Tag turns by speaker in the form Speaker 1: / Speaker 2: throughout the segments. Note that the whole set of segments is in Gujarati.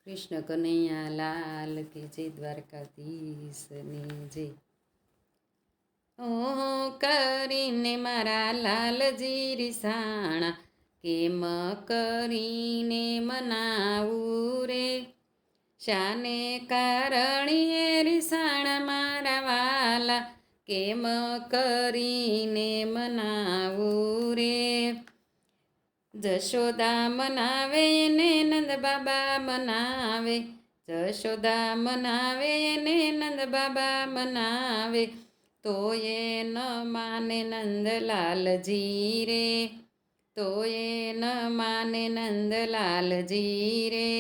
Speaker 1: કૃષ્ણ કનૈયા લાલ કી જય, દ્વારકાધીશની જય. ઓ કરીને મારા લાલજી રીસાણા, કેમ કરીને મનાવું રે? શાને કારણીએ રીસાણા મારા વાલા, કેમ કરીને મનાવું રે? જશોદા મનાવે ને નંદ બાબા મનાવે, જશોદા મનાવે ને નંદ બાબા મનાવે, તો એ ન માને નંદલાલજી રે, તો એ ન માને નંદલાલજી રે.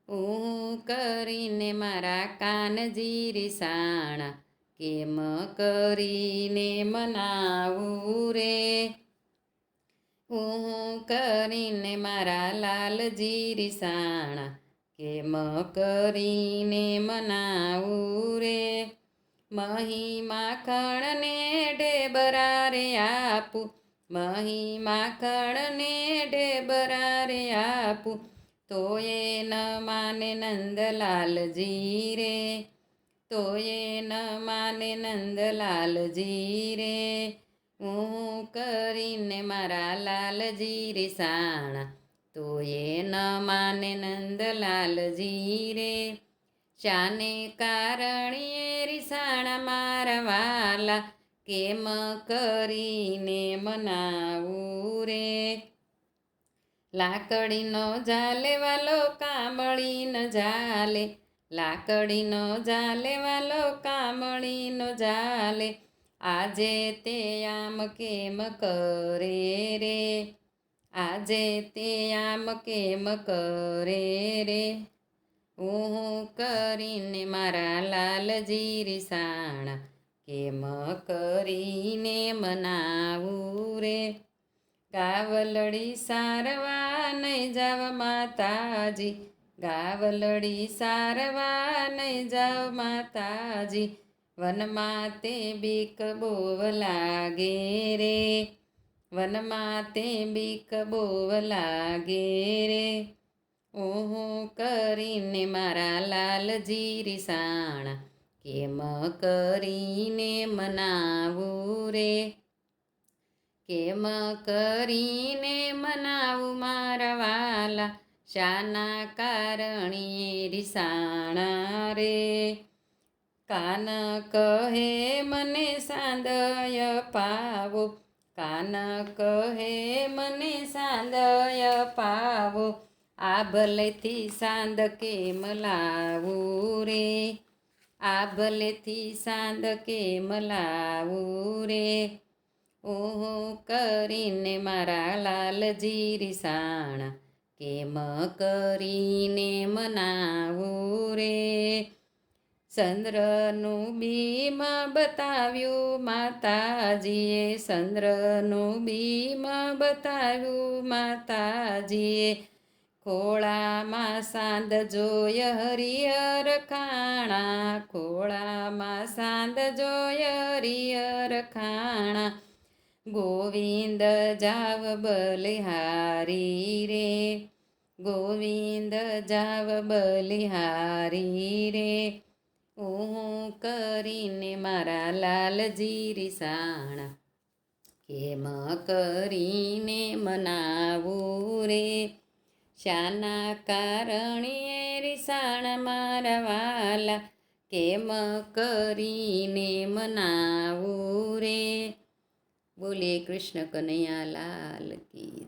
Speaker 1: હું કરીને મારા કાનજી રીસાણા, કેમ કરીને મનાવું રે? હું કરીને મારા લાલજી રીસાણા, કેમ કરીને મનાવું રે? મહી માખણને ઢેબરા રે આપું, મહી માખણને ઢેબરા રે આપું, તો એ ન માને નંદલાલજી રે, તો એ ન માને નંદલાલજી રે. હું કરીને મારા લાલજી રીસાણા, તો એ ન માને નંદલાલજી રે. શાને કારણીએ રીસાણા મારા વાલા, કેમ કરીને મનાવું રે? લાકડીનો જાલે વાલો કામળી ન જાલે, લાકડીનો જાલે વાલો કામળી ન જાલે, આજે તે આમ કેમ કરે રે? આજે તે આમ કેમ કરે રે? હું કરીને મારા લાલજી રીસાણા, કેમ કરીને મનાવું રે? ગાવલડી સારવા નહીં જાવ માતાજી, ગાવલડી સારવા નહીં જાવ માતાજી, વનમાં તે બીક બોવ લાગે રે, વનમાં તે બીક બોવ લાગે રે. હું કરીને મારા લાલજી રીસાણા, કેમ કરીને મનાવું રે? કેમ કરીને મનાવું મારા વાલા, શાના કારણીએ રીસાણા રે? કાન કહે મને સાંદય પાવો, કાન કહે મને સાંદય પાવો, આભલેથી સાંદ કેમ લાવું રે? આભલેથી સાંદ કેમ લાવું રે? હું કરીને મારા લાલજી રીસાણા, કેમ કરીને મનાવું રે? ચંદ્રનું બીમ બતાવ્યું માતાજીએ, ચંદ્રનું બીમ બતાવ્યું માતાજીએ, ખોળામાં સાંદ જોય હરિહર ખાણા, ખોળામાં સાંદ જોય હરિહર ખાણા, ગોવિંદ જાવ બલિહારી રે, ગોવિંદ જાવ બલિહારી રે. હું કરીને મારા લાલજી રીસાણા, કેમ કરીને મનાવું રે? શાના કારણીએ રીસાણા મારા વાલા, કેમ કરીને મનાવું રે? બોલે કૃષ્ણ કનૈયા લાલ કી.